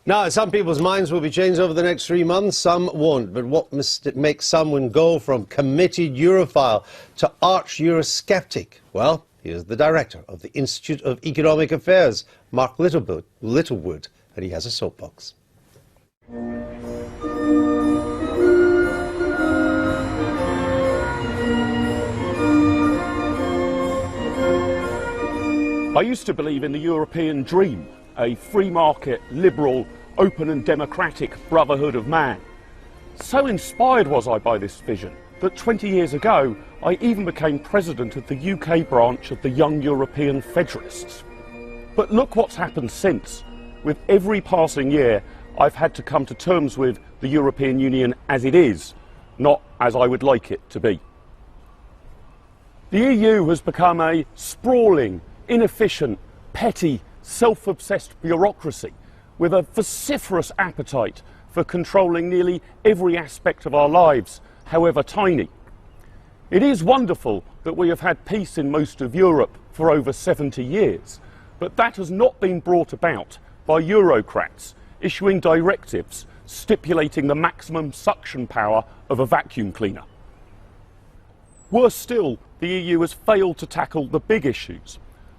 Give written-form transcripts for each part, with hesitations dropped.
Now, some people's minds will be changed over the next 3 months, some won't. But what must make someone go from committed Europhile to arch Eurosceptic? Well, here's the director of the Institute of Economic Affairs, Mark Littlewood, and he has a soapbox. I used to believe in the European dream, a free market, liberal, open and democratic brotherhood of man. So inspired was I by this vision that 20 years ago I even became president of the UK branch of the Young European Federalists. But look what's happened since. With every passing year I've had to come to terms with the European Union as it is, not as I would like it to be. The EU has become a sprawling, inefficient, petty, self-obsessed bureaucracy with a vociferous appetite for controlling nearly every aspect of our lives, however tiny. It is wonderful that we have had peace in most of Europe for over 70 years, but that has not been brought about by Eurocrats issuing directives stipulating the maximum suction power of a vacuum cleaner. Worse still, the EU has failed to tackle the big issues.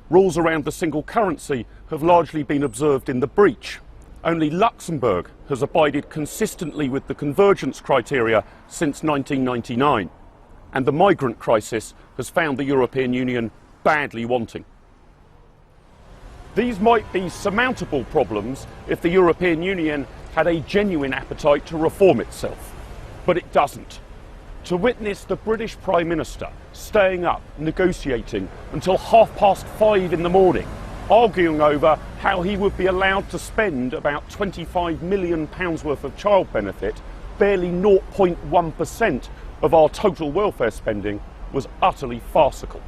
Rules around the single currency have largely been observed in the breach. Only Luxembourg has abided consistently with the convergence criteria since 1999. And the migrant crisis has found the European Union badly wanting. These might be surmountable problems if the European Union had a genuine appetite to reform itself. But it doesn't. To witness the British Prime Minister staying up, negotiating until 5:30 in the morning, arguing over how he would be allowed to spend about £25 million worth of child benefit, barely 0.1% of our total welfare spending, was utterly farcical.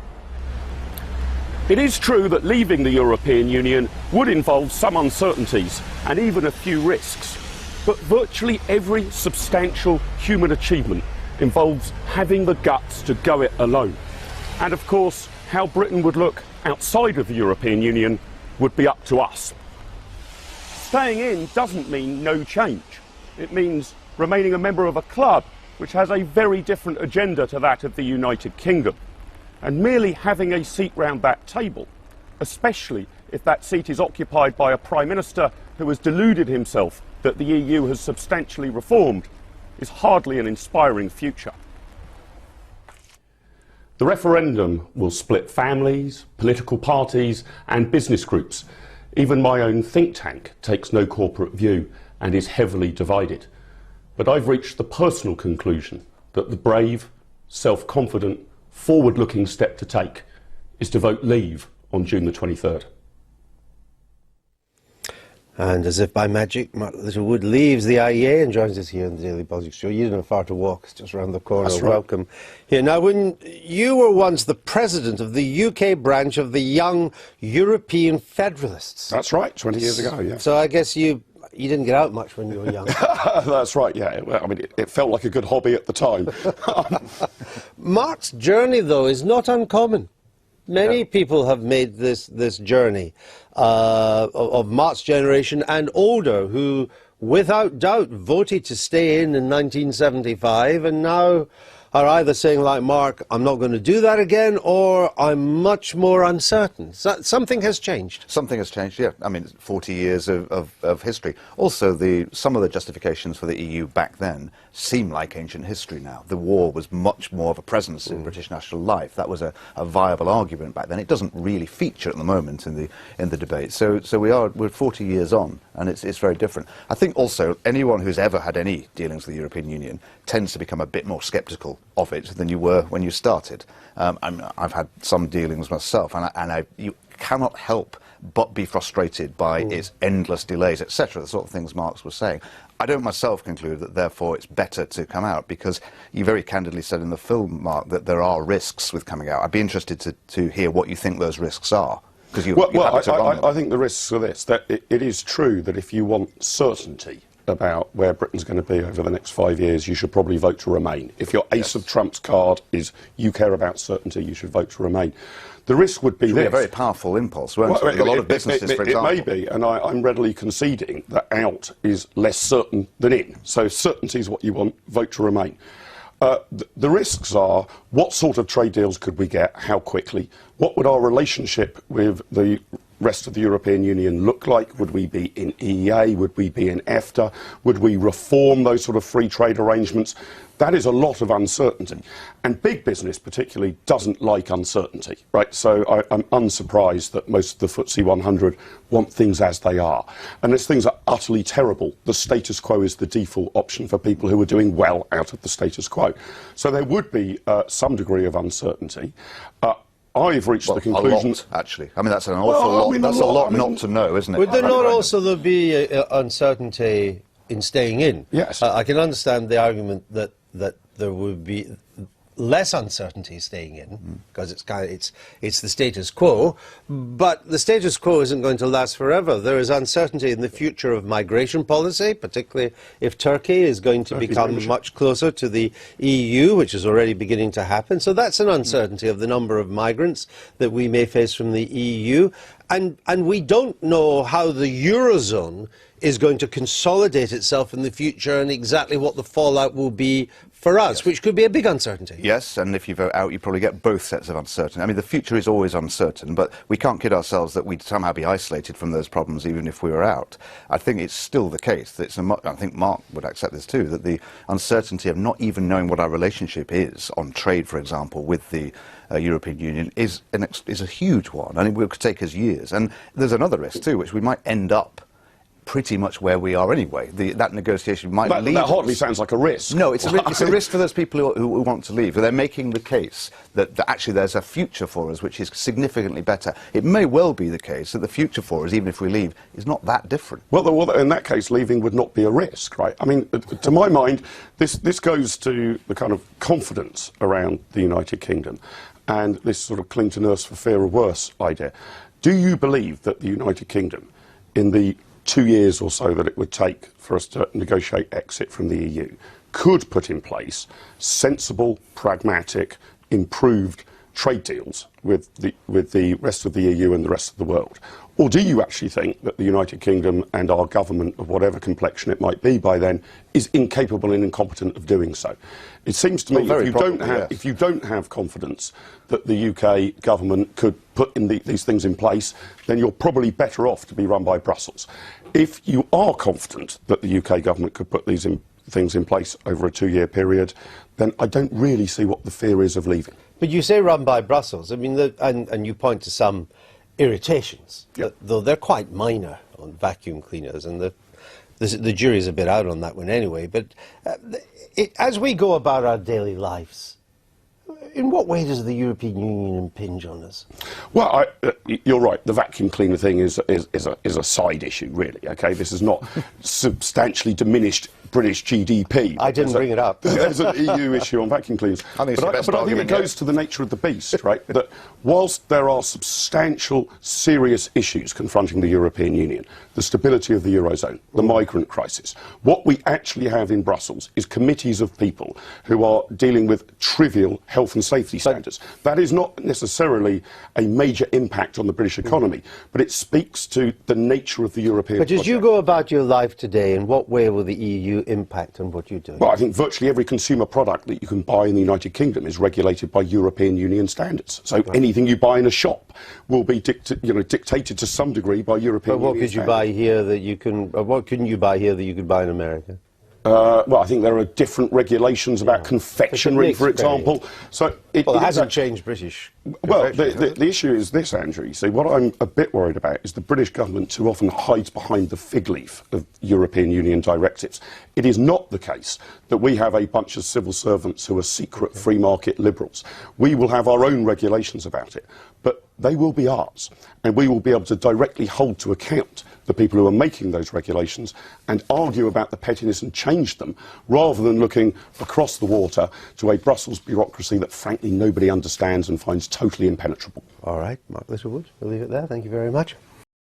It is true that leaving the European Union would involve some uncertainties and even a few risks, but virtually every substantial human achievement involves having the guts to go it alone. And of course, how Britain would look outside of the European Union would be up to us. Staying in doesn't mean no change. It means remaining a member of a club which has a very different agenda to that of the United Kingdom. And merely having a seat round that table, especially if that seat is occupied by a Prime Minister who has deluded himself that the EU has substantially reformed, is hardly an inspiring future. The referendum will split families, political parties and business groups. Even my own think tank takes no corporate view and is heavily divided. But I've reached the personal conclusion that the brave, self-confident, forward-looking step to take is to vote Leave on June the 23rd. And as if by magic, Mark Littlewood leaves the IEA and joins us here on the Daily Politics Show. You don't have far to walk, it's just around the corner. That's right. Welcome here. Now, when you were once the president of the UK branch of the Young European Federalists. That's right, 20 years ago, yeah. So I guess you didn't get out much when you were young. That's right, yeah. I mean, it felt like a good hobby at the time. Mark's journey, though, is not uncommon. Many people have made this journey of Mark's generation and older who, without doubt, voted to stay in 1975 and now are either saying, like Mark, I'm not going to do that again, or I'm much more uncertain. So something has changed. Something has changed, yeah. I mean, 40 years of history. Also, some of the justifications for the EU back then seem like ancient history now. The war was much more of a presence in British national life. That was a viable argument back then. It doesn't really feature at the moment in the debate. So we're 40 years on, and it's very different. I think also anyone who's ever had any dealings with the European Union tends to become a bit more sceptical of it than you were when you started. I've had some dealings myself, and you cannot help but be frustrated by its endless delays, etc., the sort of things Marx was saying. I don't myself conclude that therefore it's better to come out, because you very candidly said in the film, Mark, that there are risks with coming out. I'd be interested to hear what you think those risks are. I think the risks are this, that it is true that if you want certainty, about where Britain's going to be over the next 5 years, you should probably vote to remain. If your ace of trumps card is you care about certainty, you should vote to remain. The risk would be this. It would be a very powerful impulse, won't it? A lot of businesses, for example. It may be, and I'm readily conceding that out is less certain than in. So certainty is what you want, vote to remain. The risks are, what sort of trade deals could we get, how quickly? What would our relationship with the rest of the European Union look like? Would we be in EEA? Would we be in EFTA? Would we reform those sort of free trade arrangements? That is a lot of uncertainty. And big business particularly doesn't like uncertainty, right? So I'm unsurprised that most of the FTSE 100 want things as they are. Unless things are utterly terrible, the status quo is the default option for people who are doing well out of the status quo. So there would be some degree of uncertainty. I've reached the conclusion... A lot, actually. I mean, that's an awful lot. I mean, that's a lot not to know, isn't it? Would there not also be uncertainty in staying in? Yes. I can understand the argument that there would be less uncertainty staying in, because it's the status quo, but the status quo isn't going to last forever. There is uncertainty in the future of migration policy, particularly if Turkey is going to become much closer to the EU, which is already beginning to happen. So that's an uncertainty of the number of migrants that we may face from the EU. And we don't know how the Eurozone is going to consolidate itself in the future and exactly what the fallout will be for us, which could be a big uncertainty. Yes, and if you vote out, you probably get both sets of uncertainty. I mean, the future is always uncertain, but we can't kid ourselves that we'd somehow be isolated from those problems even if we were out. I think it's still the case, that I think Mark would accept this too, that the uncertainty of not even knowing what our relationship is on trade, for example, with the European Union is a huge one, and it could take us years. And there's another risk too, which we might end up pretty much where we are anyway. That negotiation might lead That hardly us. sounds like a risk. No, it's a risk for those people who want to leave. They're making the case that actually there's a future for us which is significantly better. It may well be the case that the future for us, even if we leave, is not that different. Well, in that case, leaving would not be a risk, right? I mean, to my mind, this goes to the kind of confidence around the United Kingdom and this sort of cling to nurse for fear of worse idea. Do you believe that the United Kingdom, in the 2 years or so that it would take for us to negotiate exit from the EU, could put in place sensible, pragmatic, improved trade deals with the rest of the EU and the rest of the world? Or do you actually think that the United Kingdom and our government, of whatever complexion it might be by then, is incapable and incompetent of doing so? It seems to me if you don't have confidence that the UK government could put these things in place, then you're probably better off to be run by Brussels. If you are confident that the UK government could put these things in place over a 2-year period, then I don't really see what the fear is of leaving. But you say run by Brussels. I mean, and you point to some irritations, though they're quite minor on vacuum cleaners, and the jury's a bit out on that one anyway. But as we go about our daily lives, in what way does the European Union impinge on us? Well, you're right. The vacuum cleaner thing is a side issue, really. Okay, this is not substantially diminished British GDP. I didn't bring it up. There's an EU issue on vacuum cleaners. But I think it goes to the nature of the beast, right? That whilst there are substantial, serious issues confronting the European Union, the stability of the Eurozone, the migrant crisis, what we actually have in Brussels is committees of people who are dealing with trivial health and safety standards. That is not necessarily a major impact on the British economy, but it speaks to the nature of the European project. But as you go about your life today, in what way will the EU impact on what you're doing? Well, I think virtually every consumer product that you can buy in the United Kingdom is regulated by European Union standards. So anything you buy in a shop will be dictated to some degree by European Union standards. But what could you buy here that you can? What couldn't you buy here that you could buy in America? Well, I think there are different regulations about confectionery, for example. So it hasn't changed British. Well, the issue is this, Andrew. You see, what I'm a bit worried about is the British government too often hides behind the fig leaf of European Union directives. It is not the case that we have a bunch of civil servants who are secret free market liberals. We will have our own regulations about it, but they will be ours, and we will be able to directly hold to account the people who are making those regulations and argue about the pettiness and change them, rather than looking across the water to a Brussels bureaucracy that frankly nobody understands and finds totally impenetrable. All right, Mark Littlewood, we'll leave it there. Thank you very much.